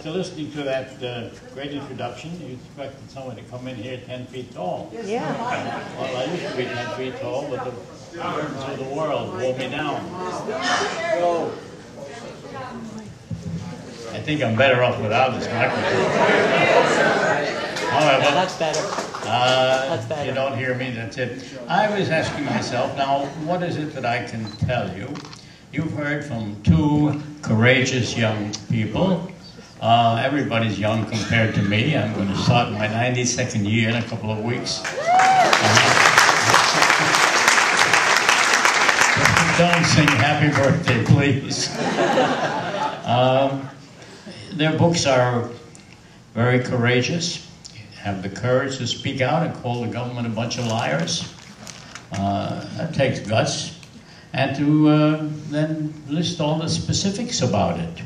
after listening to that great introduction, you expected someone to come in here 10 feet tall. Yeah. Well, I used to be 10 feet tall, but the burdens of the world wore me down. So, I think I'm better off without this microphone. However, that's better. That's better. You don't hear me, that's it. I was asking myself, now, what is it that I can tell you? You've heard from two courageous young people. Everybody's young compared to me. I'm going to start my 92nd year in a couple of weeks. Don't sing happy birthday, please. Their books are very courageous, have the courage to speak out and call the government a bunch of liars. That takes guts. And to then list all the specifics about it.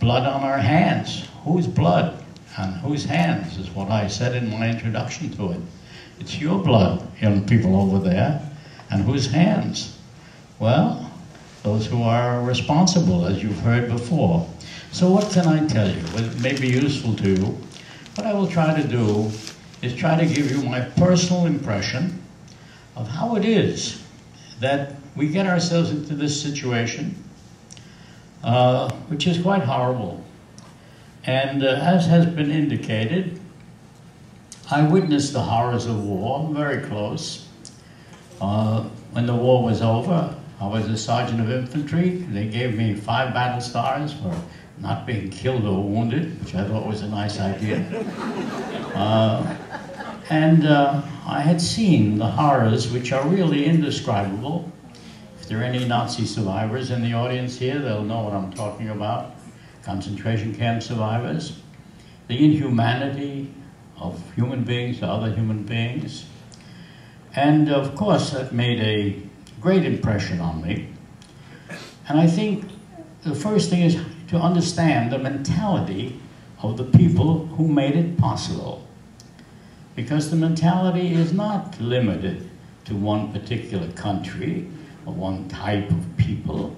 Blood on our hands. Whose blood on whose hands is what I said in my introduction to it. It's your blood, young people over there. And whose hands? Well, those who are responsible, as you've heard before. So what can I tell you? It may be useful to you. What I will try to do is try to give you my personal impression of how it is that we get ourselves into this situation, which is quite horrible. And as has been indicated, I witnessed the horrors of war very close. When the war was over, I was a sergeant of infantry. They gave me 5 battle stars for not being killed or wounded, which I thought was a nice idea. I had seen the horrors, which are really indescribable. If there are any Nazi survivors in the audience here, they'll know what I'm talking about. Concentration camp survivors. The inhumanity of human beings to other human beings. And of course, that made a great impression on me. And I think the first thing is to understand the mentality of the people who made it possible. Because the mentality is not limited to one particular country or one type of people.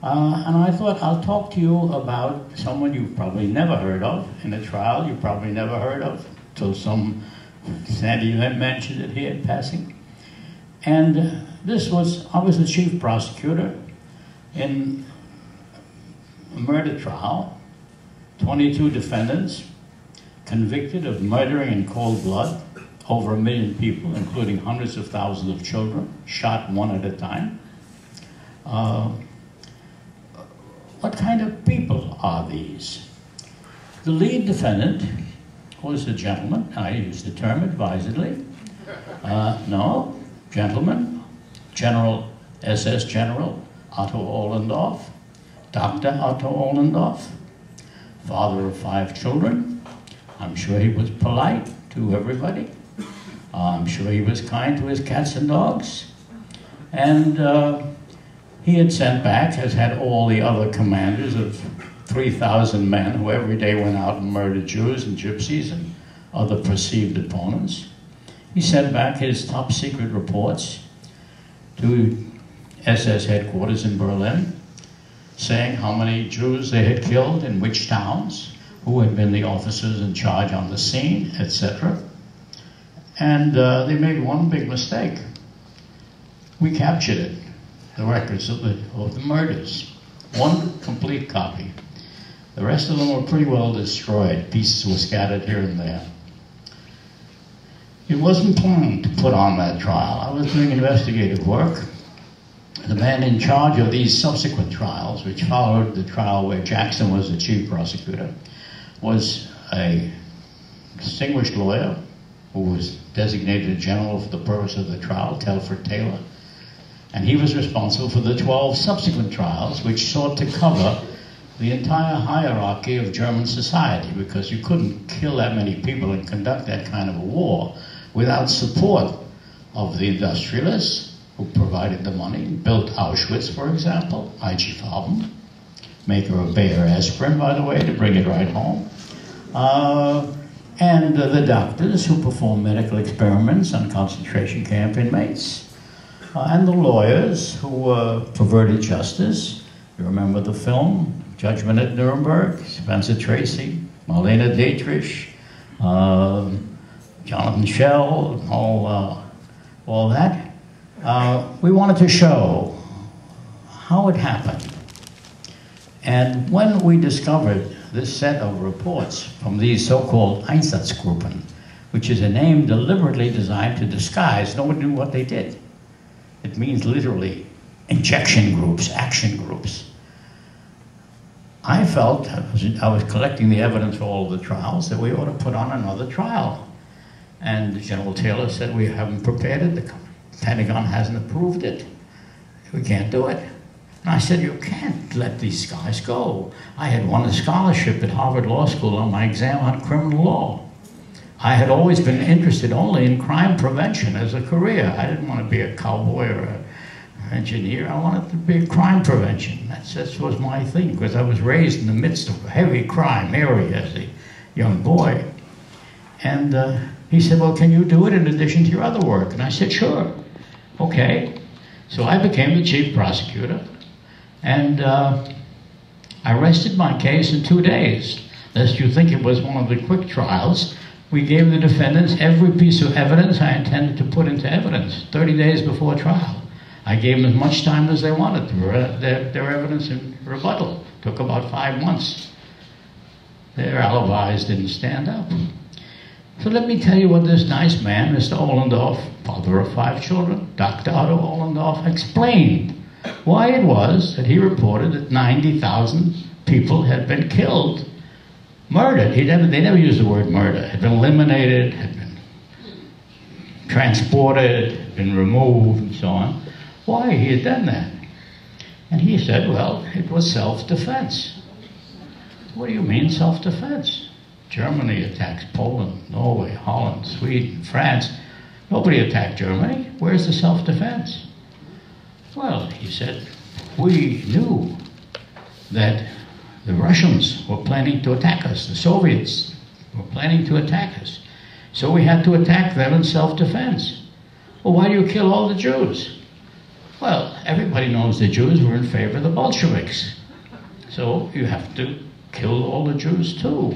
And I thought I'll talk to you about someone you've probably never heard of in a trial you probably never heard of till Sandy mentioned it here in passing. And I was the chief prosecutor in a murder trial, 22 defendants, convicted of murdering in cold blood over 1 million people, including hundreds of thousands of children, shot one at a time. What kind of people are these? The lead defendant was a gentleman. I use the term advisedly. No, gentleman, SS General Otto Ohlendorf, Dr. Otto Ohlendorf, father of 5 children. I'm sure he was polite to everybody. I'm sure he was kind to his cats and dogs. And he had sent back, as had all the other commanders of 3,000 men who every day went out and murdered Jews and gypsies and other perceived opponents. He sent back his top secret reports to SS headquarters in Berlin, saying how many Jews they had killed in which towns, who had been the officers in charge on the scene, etc. And they made one big mistake. We captured it, the records of the murders. One complete copy. The rest of them were pretty well destroyed. Pieces were scattered here and there. It wasn't planned to put on that trial. I was doing investigative work. The man in charge of these subsequent trials, which followed the trial where Jackson was the chief prosecutor, was a distinguished lawyer who was designated general for the purpose of the trial, Telford Taylor. And he was responsible for the 12 subsequent trials, which sought to cover the entire hierarchy of German society, because you couldn't kill that many people and conduct that kind of a war without support of the industrialists who provided the money, built Auschwitz, for example, I.G. Farben, maker of Bayer aspirin, by the way, to bring it right home, and the doctors who performed medical experiments on concentration camp inmates, and the lawyers who perverted justice. You remember the film, judgment at Nuremberg, Spencer Tracy, Marlene Dietrich, Jonathan Schell, all that. We wanted to show how it happened. And when we discovered this set of reports from these so-called Einsatzgruppen, which is a name deliberately designed to disguise, no one knew what they did. It means literally injection groups, action groups. I felt, I was collecting the evidence for all of the trials, that we ought to put on another trial. And General Taylor said, we haven't prepared it, the Pentagon hasn't approved it. We can't do it. And I said, you can't let these guys go. I had won a scholarship at Harvard Law School on my exam on criminal law. I had always been interested only in crime prevention as a career. I didn't want to be a cowboy or an engineer. I wanted to be crime prevention. That was my thing, because I was raised in the midst of a heavy crime area as a young boy. And he said, well, can you do it in addition to your other work? And I said, sure. Okay. So I became the chief prosecutor. And I rested my case in 2 days. Lest you think it was one of the quick trials, we gave the defendants every piece of evidence I intended to put into evidence 30 days before trial. I gave them as much time as they wanted to their evidence in rebuttal. Took about 5 months. Their alibis didn't stand up. So let me tell you what this nice man, Mr. Ollendorf, father of 5 children, Dr. Otto Ollendorf, explained why it was that he reported that 90,000 people had been killed, murdered. They never used the word murder. Had been eliminated, had been transported, had been removed, and so on. Why he had done that? And he said, well, it was self-defense. What do you mean self-defense? Germany attacks Poland, Norway, Holland, Sweden, France. Nobody attacked Germany. Where's the self-defense? Well, he said, we knew that the Russians were planning to attack us. The Soviets were planning to attack us. So we had to attack them in self-defense. Well, why do you kill all the Jews? Well, everybody knows the Jews were in favor of the Bolsheviks. So you have to kill all the Jews too.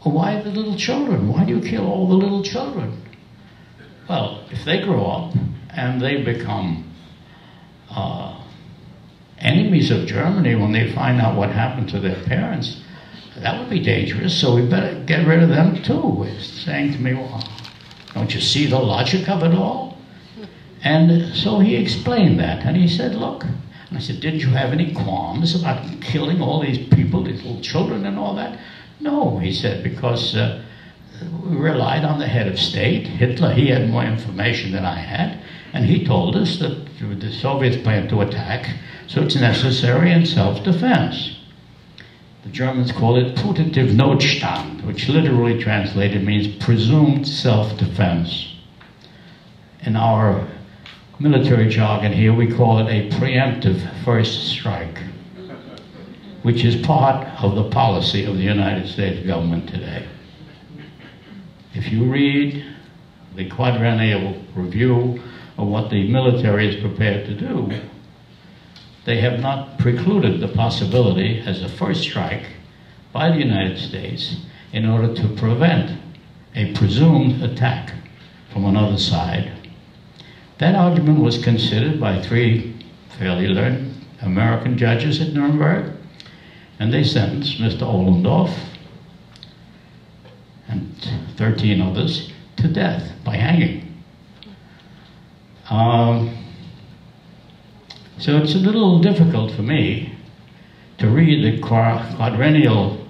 Well, why the little children? Why do you kill all the little children? Well, if they grow up and they become enemies of Germany when they find out what happened to their parents, that would be dangerous, so we better get rid of them too. He's saying to me, well, don't you see the logic of it all? And so he explained that, and he said, look, and I said, didn't you have any qualms about killing all these people, these little children and all that? No, he said, because we relied on the head of state, Hitler. He had more information than I had, and he told us that the Soviets planned to attack, so it's necessary in self-defense. The Germans call it putative Notstand, which literally translated means presumed self-defense. In our military jargon here, we call it a preemptive first strike, which is part of the policy of the United States government today. If you read the quadrennial review of what the military is prepared to do, they have not precluded the possibility as a first strike by the United States in order to prevent a presumed attack from another side. That argument was considered by 3 fairly learned American judges at Nuremberg, and they sentenced Mr. Ollendorf and 13 others to death by hanging. So it's a little difficult for me to read the quadrennial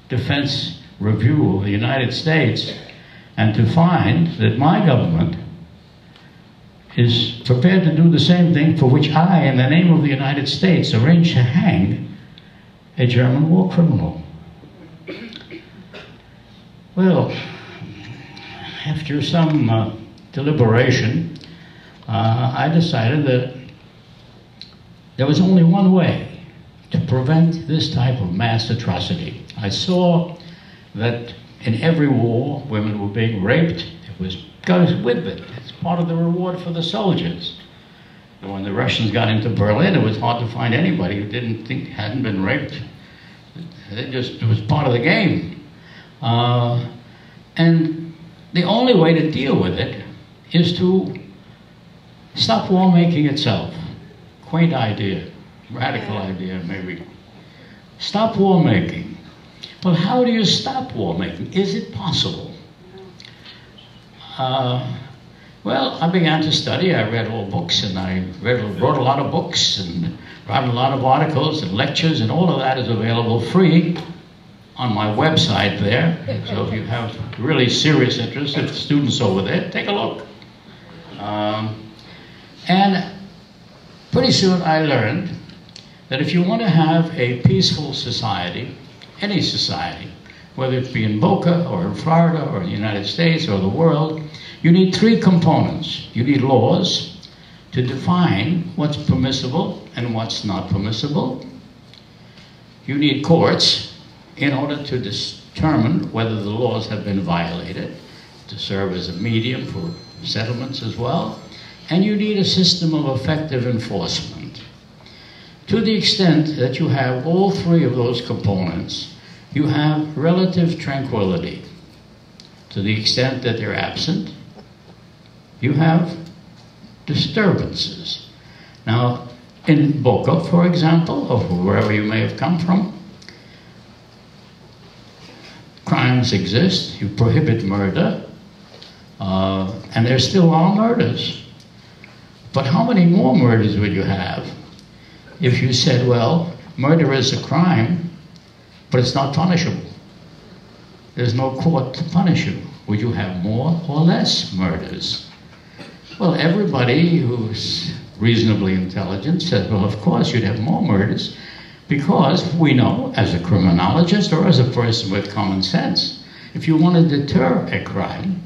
defense review of the United States and to find that my government is prepared to do the same thing for which I, in the name of the United States, arranged to hang a German war criminal. Well, after some deliberation, I decided that there was only one way to prevent this type of mass atrocity. I saw that in every war, women were being raped. It goes with it. It's part of the reward for the soldiers. When the Russians got into Berlin, it was hard to find anybody who hadn't been raped. It was part of the game. And the only way to deal with it is to stop war making itself. Quaint idea, radical idea maybe. Stop war making. Well, how do you stop war making? Is it possible? Well, I began to study. I read all books, and I wrote a lot of books, and wrote a lot of articles and lectures, and all of that is available free on my website there. So if you have really serious interest, if students over there, take a look. And pretty soon I learned that if you want to have a peaceful society, any society, whether it be in Boca or in Florida or in the United States or the world, you need three components. You need laws to define what's permissible and what's not permissible. You need courts in order to determine whether the laws have been violated, to serve as a medium for settlements as well. And you need a system of effective enforcement. To the extent that you have all three of those components, you have relative tranquility. To the extent that they're absent, you have disturbances. Now, in Boca, for example, or wherever you may have come from, crimes exist. You prohibit murder, and there still are murders. But how many more murders would you have if you said, well, murder is a crime, but it's not punishable? There's no court to punish you. Would you have more or less murders? Well, everybody who's reasonably intelligent says, well, of course you'd have more murders, because we know, as a criminologist or as a person with common sense, if you want to deter a crime,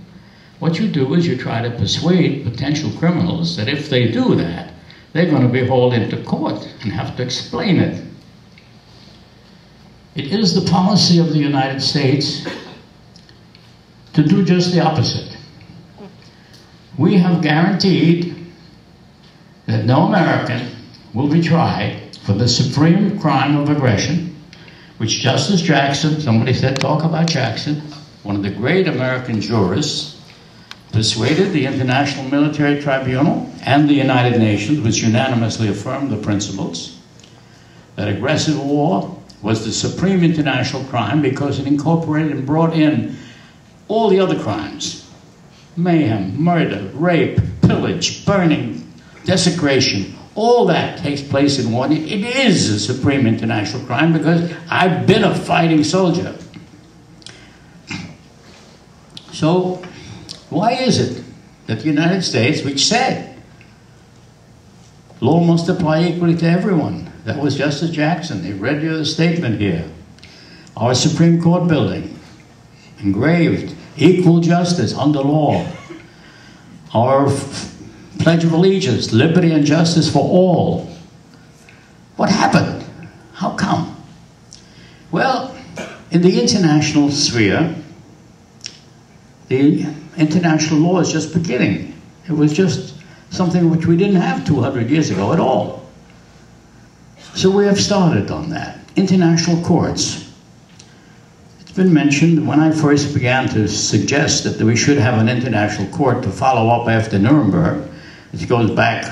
what you do is you try to persuade potential criminals that if they do that, they're going to be hauled into court and have to explain it. It is the policy of the United States to do just the opposite. We have guaranteed that no American will be tried for the supreme crime of aggression, which Justice Jackson, somebody said talk about Jackson, one of the great American jurists, persuaded the International Military Tribunal and the United Nations, which unanimously affirmed the principles, that aggressive war was the supreme international crime because it incorporated and brought in all the other crimes: mayhem, murder, rape, pillage, burning, desecration. All that takes place in war. It is a supreme international crime because I've been a fighting soldier. So why is it that the United States, which said law must apply equally to everyone, that was Justice Jackson, he read you the statement here, our Supreme Court building, engraved, equal justice under law, our Pledge of Allegiance, liberty and justice for all. What happened? How come? Well, in the international sphere, the international law is just beginning. It was just something which we didn't have 200 years ago at all. So we have started on that. International courts. It's been mentioned when I first began to suggest that we should have an international court to follow up after Nuremberg. It goes back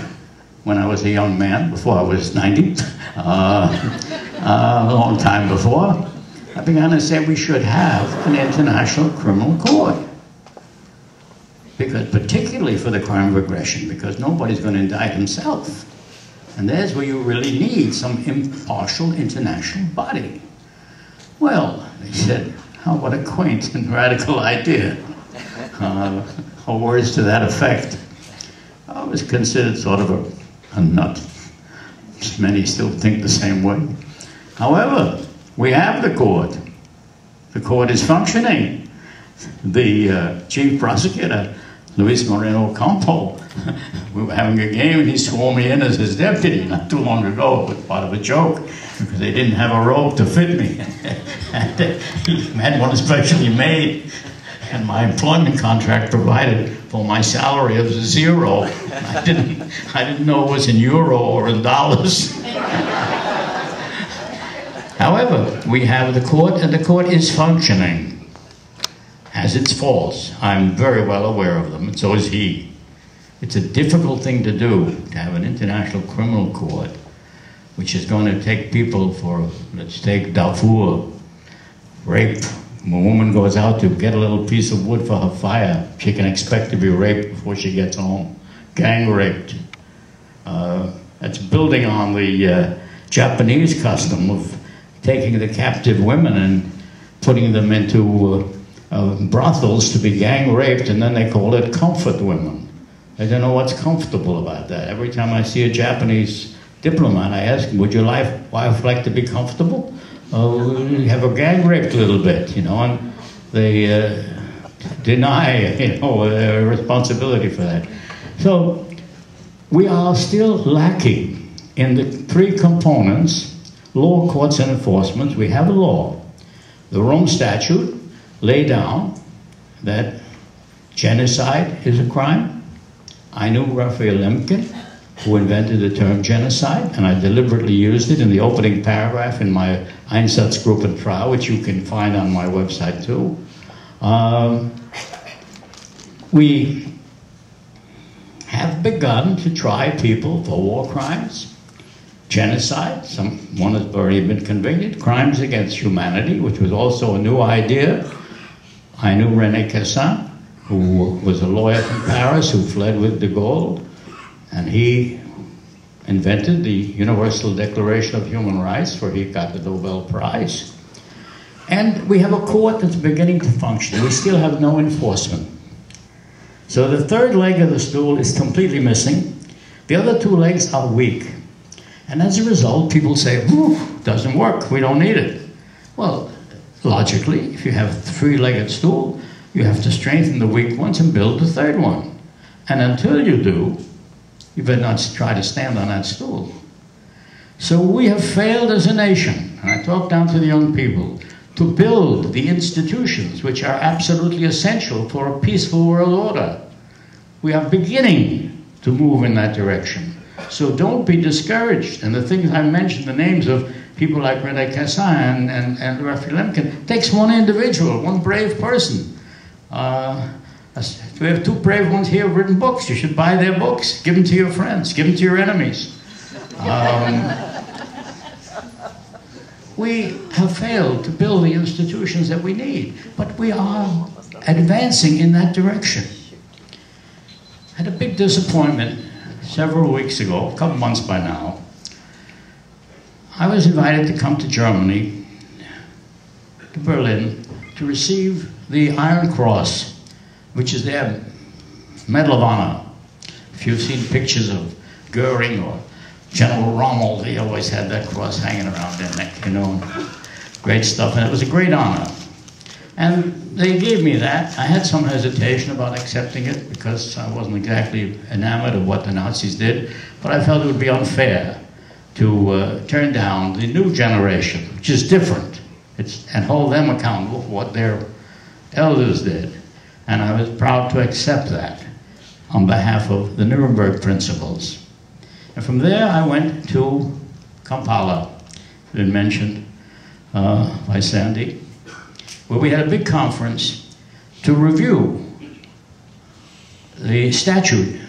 when I was a young man, before I was 90, a long time before. I began to say we should have an international criminal court. Because, particularly for the crime of aggression, because nobody's going to indict himself. And there's where you really need some impartial international body. Well, they said, oh, what a quaint and radical idea. Or words to that effect. I was considered sort of a nut. Many still think the same way. However, we have the court. The court is functioning. The chief prosecutor, Luis Moreno Campo, we were having a game and he swore me in as his deputy not too long ago. It was part of a joke because they didn't have a robe to fit me. And he had one especially made. And my employment contract provided for my salary of 0. I didn't know it was in euro or in dollars. However, we have the court, and the court is functioning. Has its faults. I'm very well aware of them, and so is he. It's a difficult thing to do, to have an international criminal court, which is going to take people for, let's take Darfur, rape. When a woman goes out to get a little piece of wood for her fire, she can expect to be raped before she gets home. Gang raped. That's building on the Japanese custom of taking the captive women and putting them into brothels to be gang raped, and then they call it comfort women. I don't know what's comfortable about that. Every time I see a Japanese diplomat, I ask him, would your wife like to be comfortable? Have a gang raped a little bit, you know, and they deny, you know, responsibility for that. So we are still lacking in the 3 components: law, courts, and enforcement. We have a law. The Rome Statute laid down that genocide is a crime. I knew Raphael Lemkin, who invented the term genocide, and I deliberately used it in the opening paragraph in my Einsatzgruppen trial, which you can find on my website too. We have begun to try people for war crimes, genocide, one has already been convicted, crimes against humanity, which was also a new idea. I knew René Cassin, who was a lawyer from Paris who fled with de Gaulle, and he invented the Universal Declaration of Human Rights, where he got the Nobel Prize. And we have a court that's beginning to function. We still have no enforcement. So the 3rd leg of the stool is completely missing. The other 2 legs are weak. And as a result, people say, doesn't work, we don't need it. Well, logically, if you have a 3-legged stool, you have to strengthen the weak ones and build the 3rd one. And until you do, you better not try to stand on that stool. So we have failed as a nation, and I talk down to the young people, to build the institutions which are absolutely essential for a peaceful world order. We are beginning to move in that direction. So don't be discouraged. And the things I mentioned, the names of people like René Cassin and Raphael Lemkin, takes one individual, one brave person. We have 2 brave ones here who've written books. You should buy their books. Give them to your friends. Give them to your enemies. We have failed to build the institutions that we need, but we are advancing in that direction. I had a big disappointment several weeks ago, a couple months by now. I was invited to come to Germany, to Berlin, to receive the Iron Cross, which is their Medal of Honor. If you've seen pictures of Goering or General Rommel, they always had that cross hanging around their neck, you know. Great stuff, and it was a great honor. And they gave me that. I had some hesitation about accepting it because I wasn't exactly enamored of what the Nazis did, but I felt it would be unfair to turn down the new generation, which is different, and hold them accountable for what their elders did. And I was proud to accept that on behalf of the Nuremberg principles. And from there, I went to Kampala, been mentioned by Sandy, where we had a big conference to review the statute,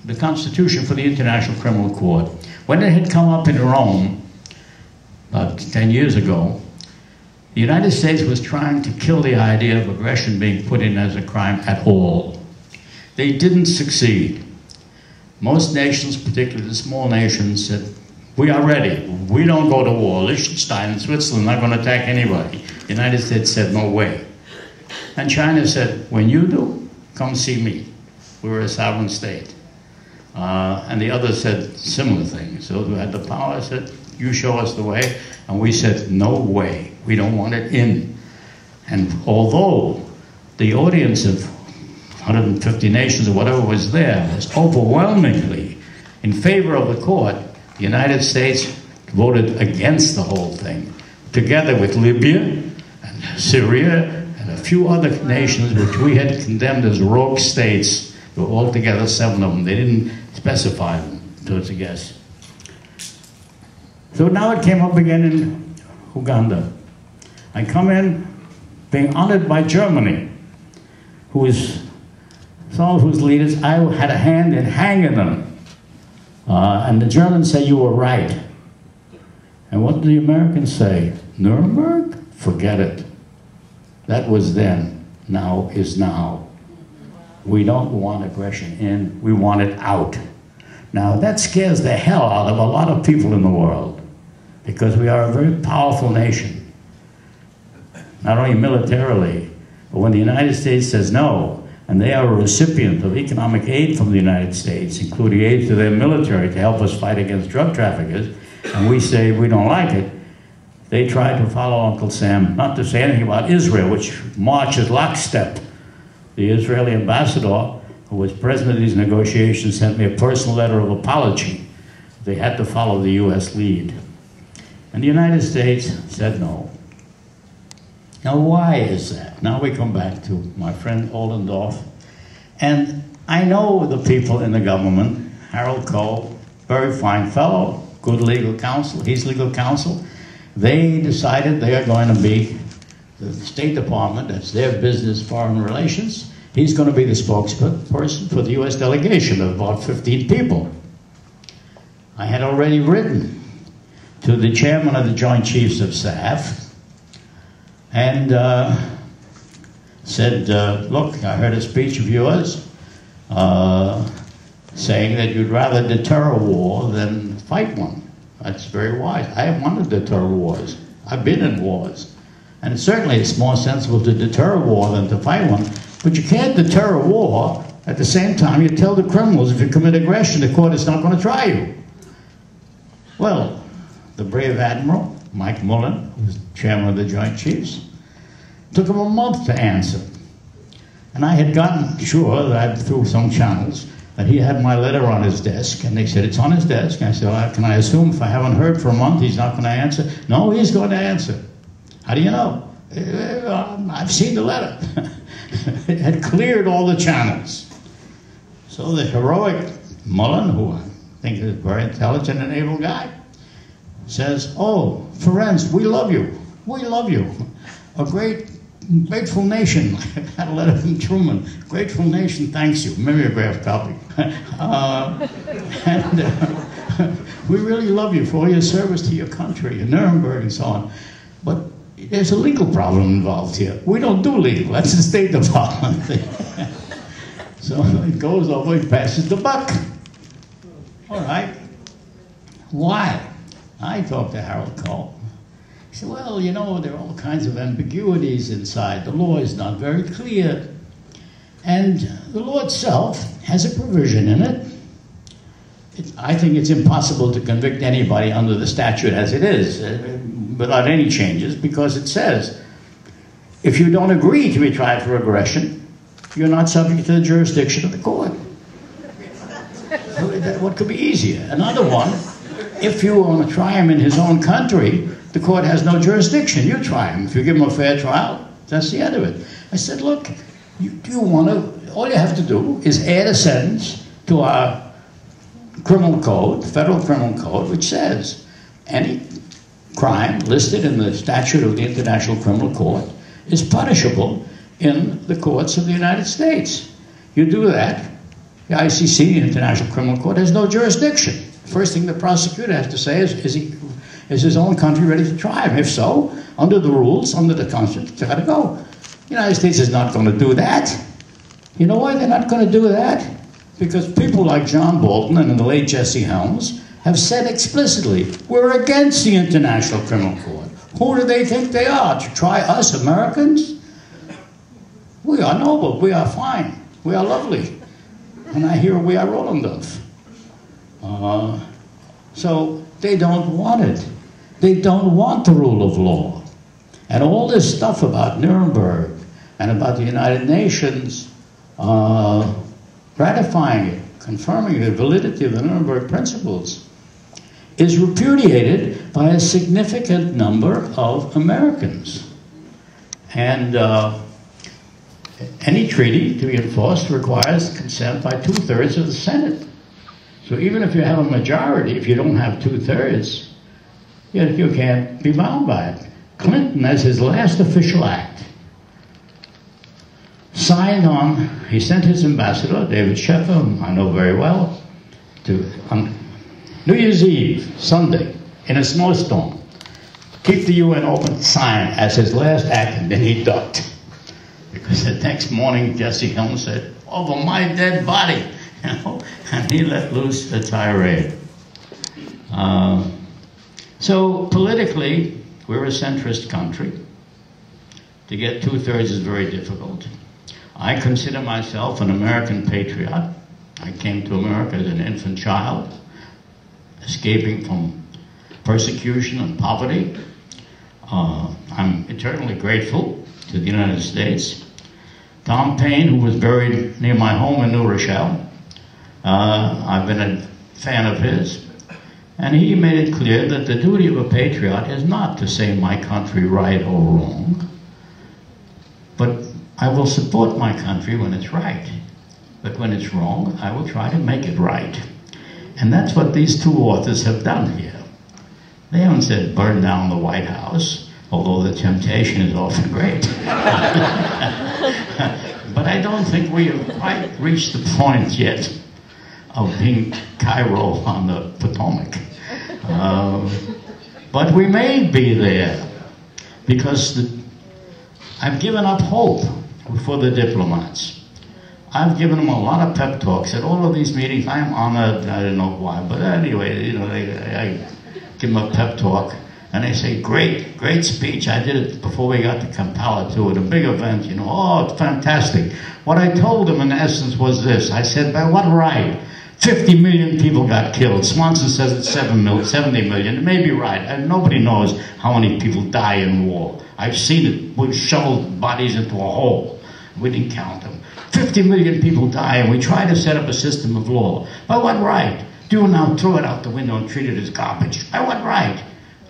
the Constitution for the International Criminal Court. When it had come up in Rome, about 10 years ago, the United States was trying to kill the idea of aggression being put in as a crime at all. They didn't succeed. Most nations, particularly the small nations, said, we are ready. We don't go to war. Liechtenstein and Switzerland are not going to attack anybody. The United States said, no way. And China said, when you do, come see me. We're a sovereign state. And the others said similar things. Those who had the power said, you show us the way. And we said, no way. We don't want it in. And although the audience of 150 nations or whatever was there was overwhelmingly in favor of the court, the United States voted against the whole thing, together with Libya and Syria and a few other nations which we had condemned as rogue states. There were altogether 7 of them. They didn't specify them, so it's a guess. So now it came up again in Uganda. I come in being honored by Germany, some of whose leaders I had a hand in hanging them. And the Germans say, you were right. And what did the Americans say? Nuremberg? Forget it. That was then. Now is now. We don't want aggression in, we want it out. Now that scares the hell out of a lot of people in the world, because we are a very powerful nation. Not only militarily, but when the United States says no, and they are a recipient of economic aid from the United States, including aid to their military to help us fight against drug traffickers, and we say we don't like it, they try to follow Uncle Sam, not to say anything about Israel, which marches lockstep. The Israeli ambassador, who was president of these negotiations, sent me a personal letter of apology. They had to follow the US lead. And the United States said no. Now, why is that? Now we come back to my friend Rosendorf. And I know the people in the government, Harold Kohl, very fine fellow, good legal counsel, he's legal counsel. They decided they are going to be the State Department, that's their business, foreign relations. He's going to be the spokesperson for the US delegation of about 15 people. I had already written to the chairman of the Joint Chiefs of Staff, and said, look, I heard a speech of yours saying that you'd rather deter a war than fight one. That's very wise. I have wanted to deter wars. I've been in wars. And certainly it's more sensible to deter a war than to fight one. But you can't deter a war. At the same time, you tell the criminals if you commit aggression, the court is not going to try you. Well, the brave admiral, Mike Mullen, who's chairman of the Joint Chiefs, took him a month to answer. And I had gotten sure that through some channels that he had my letter on his desk, and they said, it's on his desk. And I said, well, can I assume if I haven't heard for a month, he's not going to answer? No, he's going to answer. How do you know? I've seen the letter. It had cleared all the channels. So the heroic Mullen, who I think is a very intelligent and able guy, says, oh, Ferencz, we love you. We love you. A grateful nation. I had a letter from Truman. Grateful nation thanks you. Mimeograph copy. We really love you for all your service to your country in Nuremberg and so on. But there's a legal problem involved here. We don't do legal. That's the State Department thing. So it goes over, he passes the buck. All right. Why? I talked to Harold Kohl. He said, well, you know, there are all kinds of ambiguities inside. The law is not very clear. And the law itself has a provision in it. I think it's impossible to convict anybody under the statute as it is, without any changes, because it says, if you don't agree to be tried for aggression, you're not subject to the jurisdiction of the court. What could be easier? Another one, if you want to try him in his own country, the court has no jurisdiction. You try him. If you give him a fair trial, that's the end of it. I said, look, all you have to do is add a sentence to our criminal code, federal criminal code, which says any crime listed in the statute of the International Criminal Court is punishable in the courts of the United States. You do that, the ICC, the International Criminal Court, has no jurisdiction. First thing the prosecutor has to say is his own country ready to try him? If so, under the rules, under the Constitution, it's got to go. The United States is not going to do that. You know why they're not going to do that? Because people like John Bolton and the late Jesse Helms have said explicitly, we're against the International Criminal Court. Who do they think they are, to try us Americans? We are noble, we are fine, we are lovely. And I hear we are Rosendorf. So they don't want it. They don't want the rule of law. And all this stuff about Nuremberg and about the United Nations ratifying it, confirming the validity of the Nuremberg principles, is repudiated by a significant number of Americans. And any treaty to be enforced requires consent by 2/3 of the Senate. So even if you have a majority, if you don't have 2/3, you can't be bound by it. Clinton, as his last official act, signed on, he sent his ambassador, David Sheffer, whom I know very well, to New Year's Eve, Sunday, in a snowstorm, keep the UN open, sign as his last act, and then he ducked. Because the next morning, Jesse Helms said, "Over my dead body," and he let loose the tirade. So politically, we're a centrist country. To get 2/3 is very difficult. I consider myself an American patriot. I came to America as an infant child, escaping from persecution and poverty. I'm eternally grateful to the United States. Tom Paine, who was buried near my home in New Rochelle, I've been a fan of his, and he made it clear that the duty of a patriot is not to say my country right or wrong, but I will support my country when it's right. But when it's wrong, I will try to make it right. And that's what these two authors have done here. They haven't said burn down the White House, although the temptation is often great. But I don't think we have quite reached the point yet of being Cairo on the Potomac. But we may be there, because I've given up hope for the diplomats. I've given them a lot of pep talks at all of these meetings. I'm honored, I don't know why, but anyway, I give them a pep talk, and they say, great, great speech. I did it before we got to Kampala too, at a big event, oh, it's fantastic. What I told them in essence was this. I said, by what right? 50 million people got killed. Swanson says it's 70 million. It may be right. And nobody knows how many people die in war. I've seen it. We've shoveled bodies into a hole. We didn't count them. 50 million people die, and we try to set up a system of law. By what right do you now throw it out the window and treat it as garbage? By what right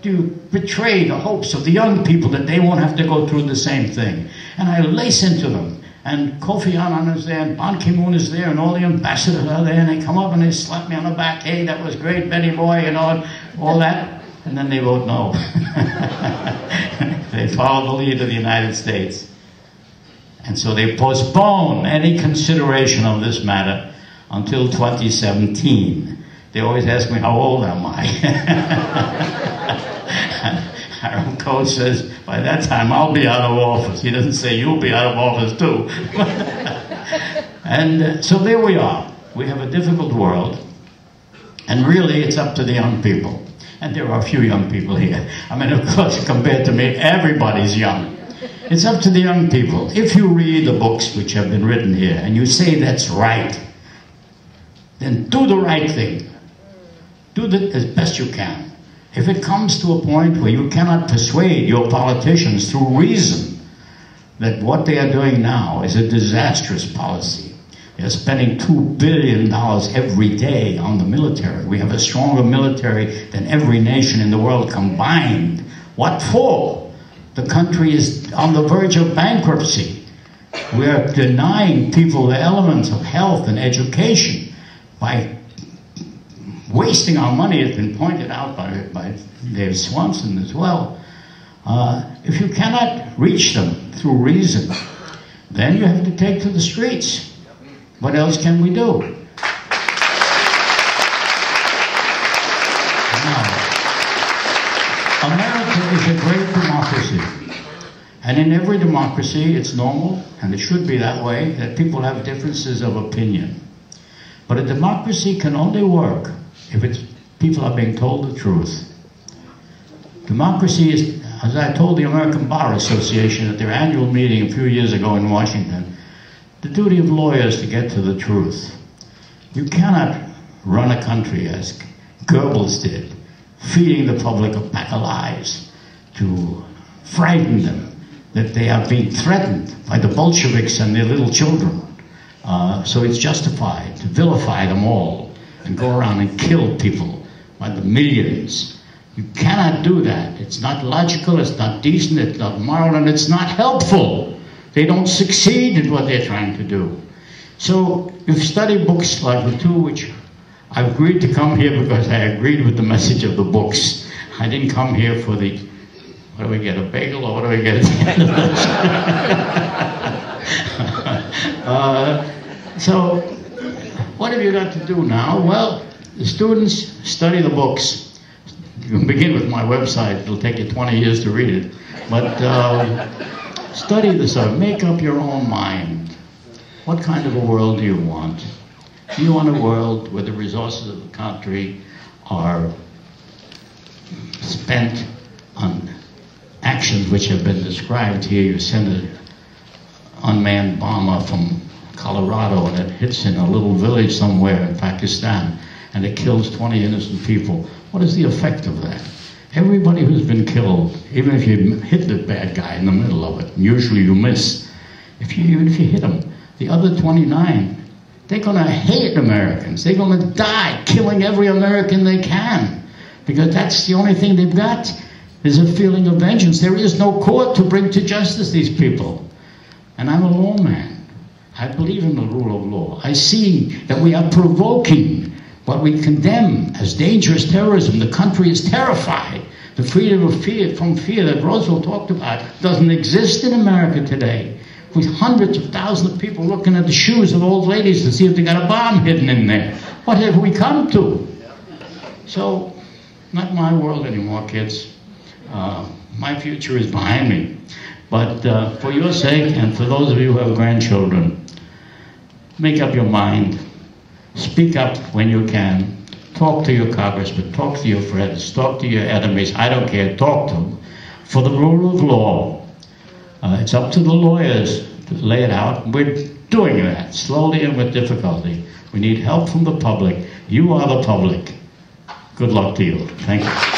do you betray the hopes of the young people that they won't have to go through the same thing? And I lace into them. And Kofi Annan is there, and Ban Ki-moon is there, and all the ambassadors are there, and they come up and they slap me on the back. Hey, that was great, Benny boy, and all that. And then they vote no. They follow the lead of the United States. And so they postpone any consideration of this matter until 2017. They always ask me, how old am I? Harold Koch says, by that time I'll be out of office. He doesn't say you'll be out of office too. And so there we are. We have a difficult world. And really it's up to the young people. And there are a few young people here. I mean, of course, compared to me, everybody's young. It's up to the young people. If you read the books which have been written here and you say that's right, then do the right thing. Do it as best you can. If it comes to a point where you cannot persuade your politicians through reason that what they are doing now is a disastrous policy, they're spending $2 billion every day on the military. We have a stronger military than every nation in the world combined. What for? The country is on the verge of bankruptcy. We are denying people the elements of health and education by wasting our money. It's been pointed out by Dave Swanson as well. If you cannot reach them through reason, then you have to take to the streets. What else can we do? Now, America is a great democracy. And in every democracy, it's normal, and it should be that way, that people have differences of opinion. But a democracy can only work if people are being told the truth. Democracy is, as I told the American Bar Association at their annual meeting a few years ago in Washington, the duty of lawyers to get to the truth. You cannot run a country as Goebbels did, feeding the public a pack of lies to frighten them that they are being threatened by the Bolsheviks and their little children. So it's justified to vilify them all and go around and kill people by the millions. You cannot do that. It's not logical, it's not decent, it's not moral, and it's not helpful They don't succeed in what they're trying to do. So if you study books like the two which I've agreed to come here because I agreed with the message of the books. I didn't come here for the, what do we get, a bagel or what do we get at the end of this? So what have you got to do now? Well, the students study the books. You can begin with my website. It'll take you 20 years to read it. But study this out. Make up your own mind. What kind of a world do you want? Do you want a world where the resources of the country are spent on actions which have been described here? You send an unmanned bomber from Colorado and it hits in a little village somewhere in Pakistan and it kills 20 innocent people. What is the effect of that? Everybody who's been killed, even if you hit the bad guy in the middle of it, usually you miss, even if you hit him, the other 29, they're going to hate Americans. They're going to die killing every American they can because that's the only thing they've got is a feeling of vengeance. There is no court to bring to justice these people. And I'm a lawman. I believe in the rule of law. I see that we are provoking what we condemn as dangerous terrorism. The country is terrified. The freedom of fear from fear that Roosevelt talked about doesn't exist in America today. With hundreds of thousands of people looking at the shoes of old ladies to see if they got a bomb hidden in there. What have we come to? So, not my world anymore, kids. My future is behind me. But for your sake, and for those of you who have grandchildren, make up your mind. Speak up when you can. Talk to your congressmen, talk to your friends, talk to your enemies. I don't care, talk to them. For the rule of law, it's up to the lawyers to lay it out. We're doing that, slowly and with difficulty. We need help from the public. You are the public. Good luck to you. Thank you.